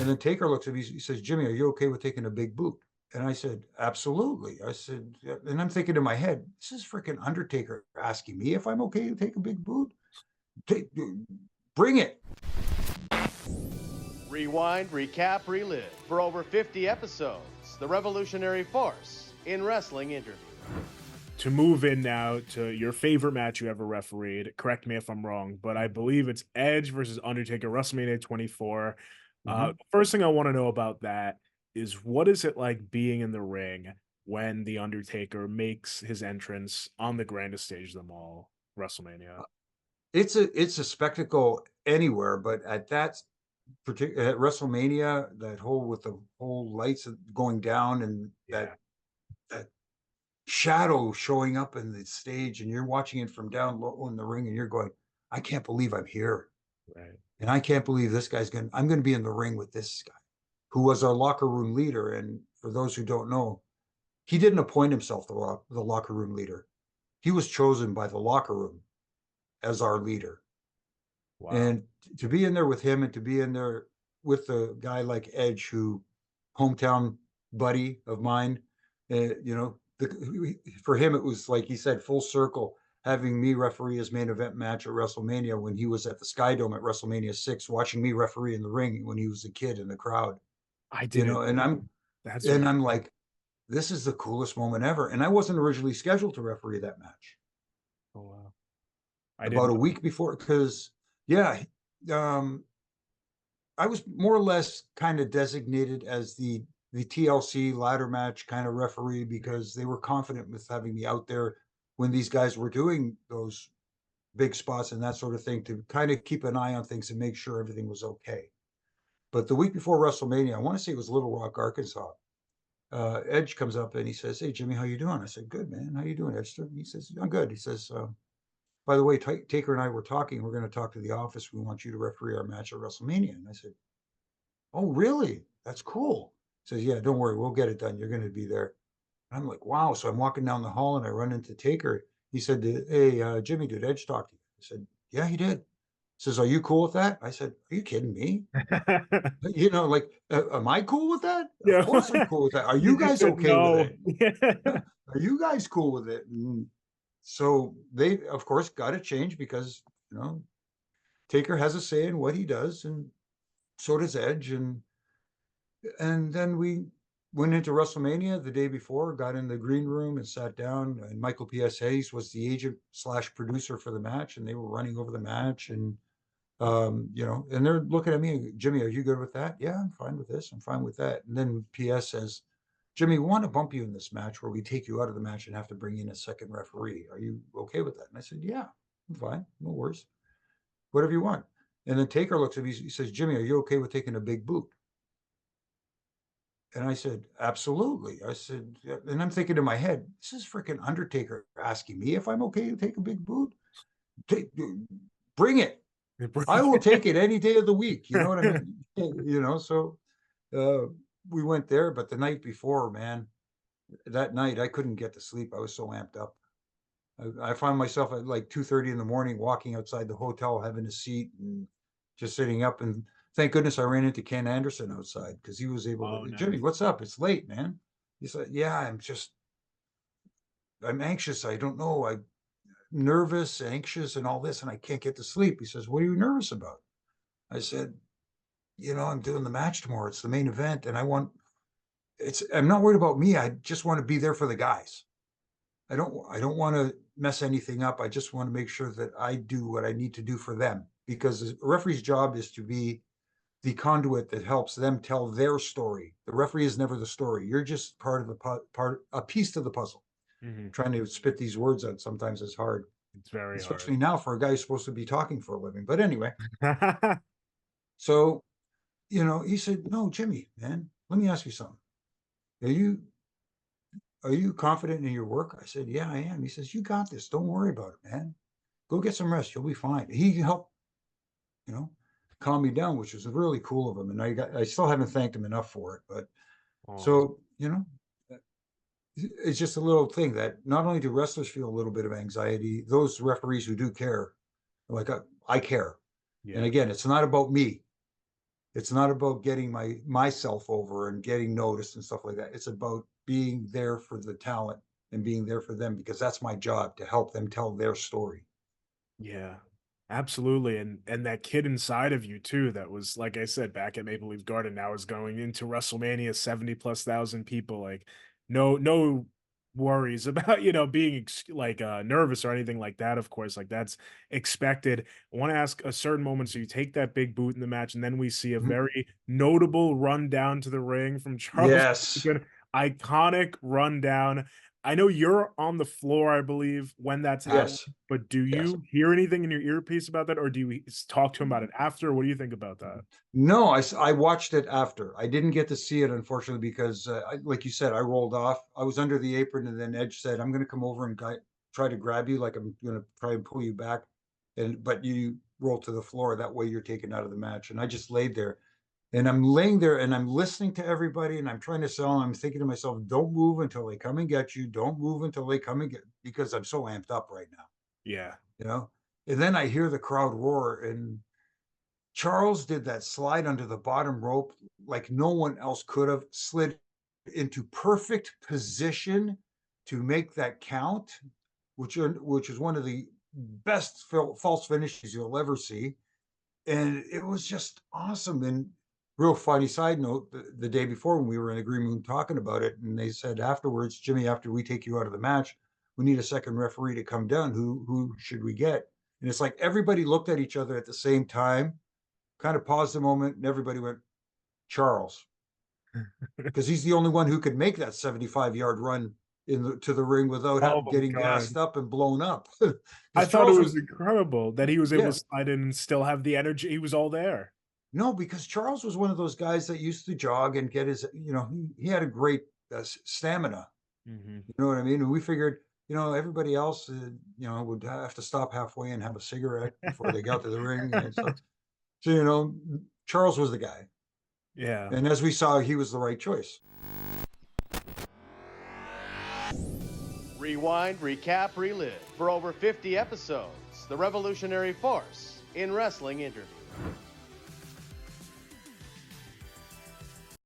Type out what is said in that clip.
And then Taker looks at me, he says, Jimmy, are you okay with taking a big boot? And I said, absolutely. I said, yeah. And I'm thinking in my head, this is freaking Undertaker asking me if I'm okay to take a big boot. Bring it. Rewind, recap, relive. For over 50 episodes, the revolutionary force in wrestling interview. To move in now to your favorite match you ever refereed. Correct me if I'm wrong, but I believe it's Edge versus Undertaker, WrestleMania 24. First thing I want to know about that is, what is it like being in the ring when the Undertaker makes his entrance on the grandest stage of them all, WrestleMania? It's a spectacle anywhere, but at that particular at WrestleMania, that whole with the whole lights going down and that shadow showing up in the stage, and you're watching it from down low in the ring, and you're going, I can't believe I'm here. Right. And I can't believe this I'm going to be in the ring with this guy who was our locker room leader. And for those who don't know, he didn't appoint himself the locker room leader. He was chosen by the locker room as our leader. Wow. And to be in there with him and to be in there with a guy like Edge, who hometown buddy of mine, for him, it was like he said, full circle, having me referee his main event match at WrestleMania when he was at the Sky Dome at WrestleMania 6, watching me referee in the ring when he was a kid in the crowd. I didn't. And I'm like, this is the coolest moment ever. And I wasn't originally scheduled to referee that match. Oh wow! About a week before, because I was more or less kind of designated as the TLC ladder match kind of referee, because they were confident with having me out there when these guys were doing those big spots and that sort of thing, to kind of keep an eye on things and make sure everything was okay. But the week before WrestleMania, I want to say it was Little Rock, Arkansas, Edge comes up and he says, hey, Jimmy, how you doing? I said, good, man. How you doing, Edge? He says, I'm good. He says, by the way, Taker and I were talking. We're going to talk to the office. We want you to referee our match at WrestleMania. And I said, oh, really? That's cool. He says, yeah, don't worry. We'll get it done. You're going to be there. And I'm like, wow. So I'm walking down the hall and I run into Taker. He said, hey, Jimmy, did Edge talk to you? I said, yeah, he did. He says, are you cool with that? I said, are you kidding me? Am I cool with that? Yeah. Of course I'm cool with that. Are you guys okay with it? Are you guys cool with it? And so they, of course, got to change, because, Taker has a say in what he does, and so does Edge. And then we went into WrestleMania the day before, got in the green room and sat down, and Michael P.S. Hayes was the agent / producer for the match, and they were running over the match. And, and they're looking at me, Jimmy, are you good with that? Yeah, I'm fine with this. I'm fine with that. And then P.S. says, Jimmy, we want to bump you in this match where we take you out of the match and have to bring in a second referee. Are you okay with that? And I said, yeah, I'm fine. No worries. Whatever you want. And then Taker looks at me, he says, Jimmy, are you okay with taking a big boot? And I said, absolutely. I said, yeah. And I'm thinking in my head, this is freaking Undertaker asking me if I'm okay to take a big boot. Bring it. I will take it any day of the week. You know what I mean? So we went there, but the night before, man, that night I couldn't get to sleep. I was so amped up. I found myself at like 2:30 in the morning walking outside the hotel, having a seat and just sitting up. And thank goodness I ran into Ken Anderson outside, because he was able to, nice. Jimmy, what's up? It's late, man. He said, yeah, I'm anxious. I don't know. I'm nervous, anxious, and all this, and I can't get to sleep. He says, what are you nervous about? I said, I'm doing the match tomorrow. It's the main event, and I'm not worried about me. I just want to be there for the guys. I don't want to mess anything up. I just want to make sure that I do what I need to do for them, because a referee's job is to be the conduit that helps them tell their story. The referee is never the story. You're just part of a piece to the puzzle. Mm-hmm. Trying to spit these words out sometimes is hard. It's very especially hard. now for a guy who's supposed to be talking for a living. But anyway, so, he said, no, Jimmy, man, let me ask you something. Are you confident in your work? I said, yeah, I am. He says, you got this. Don't worry about it, man. Go get some rest. You'll be fine. He helped, calm me down, which was really cool of him. And I still haven't thanked him enough for it. But so, it's just a little thing that not only do wrestlers feel a little bit of anxiety, those referees who do care, like I care. Yeah. And again, it's not about me. It's not about getting myself over and getting noticed and stuff like that. It's about being there for the talent and being there for them, because that's my job, to help them tell their story. Yeah, absolutely. And that kid inside of you too, that was, like I said, back at Maple Leaf Garden, now is going into WrestleMania, 70 plus thousand people. Like, no worries about, being nervous or anything like that. Of course, like that's expected. I want to ask a certain moment. So you take that big boot in the match, and then we see a Mhm. very notable run down to the ring from Charles. Yes. Good, iconic rundown. I know you're on the floor, I believe, when that's happening. Yes. But do Yes. you hear anything in your earpiece about that, or do you talk to him about it after? What do you think about that? No, I watched it after. I didn't get to see it, unfortunately, because like you said, I rolled off. I was under the apron, and then Edge said, "I'm going to come over and try to grab you, like I'm going to try and pull you back, but you roll to the floor. That way, you're taken out of the match." And I just laid there, and I'm laying there, and I'm listening to everybody, and I'm trying to sell. I'm thinking to myself, "Don't move until they come and get you. Don't move until they come and get," because I'm so amped up right now, Yeah. you know. And then I hear the crowd roar, and Charles did that slide under the bottom rope like no one else could have, slid into perfect position to make that count, which is one of the best false finishes you'll ever see. And it was just awesome. And real funny side note, the day before when we were in the green room talking about it, and they said afterwards, "Jimmy, after we take you out of the match, we need a second referee to come down. Who should we get?" And it's like everybody looked at each other at the same time, kind of paused a moment, and everybody went, "Charles," because he's the only one who could make that 75-yard run to the ring Oh without my getting god. gassed up and blown up. I Because thought it Charles was was, incredible that he was able to yeah, slide in and still have the energy. He was all there. no, because Charles was one of those guys that used to jog and get his, he had a great stamina. Mhm. You know what I mean? And we figured, everybody else, would have to stop halfway and have a cigarette before they got to the ring. And so, Charles was the guy. Yeah. And as we saw, he was the right choice. Rewind, recap, relive. For over 50 episodes, the revolutionary force in wrestling interview.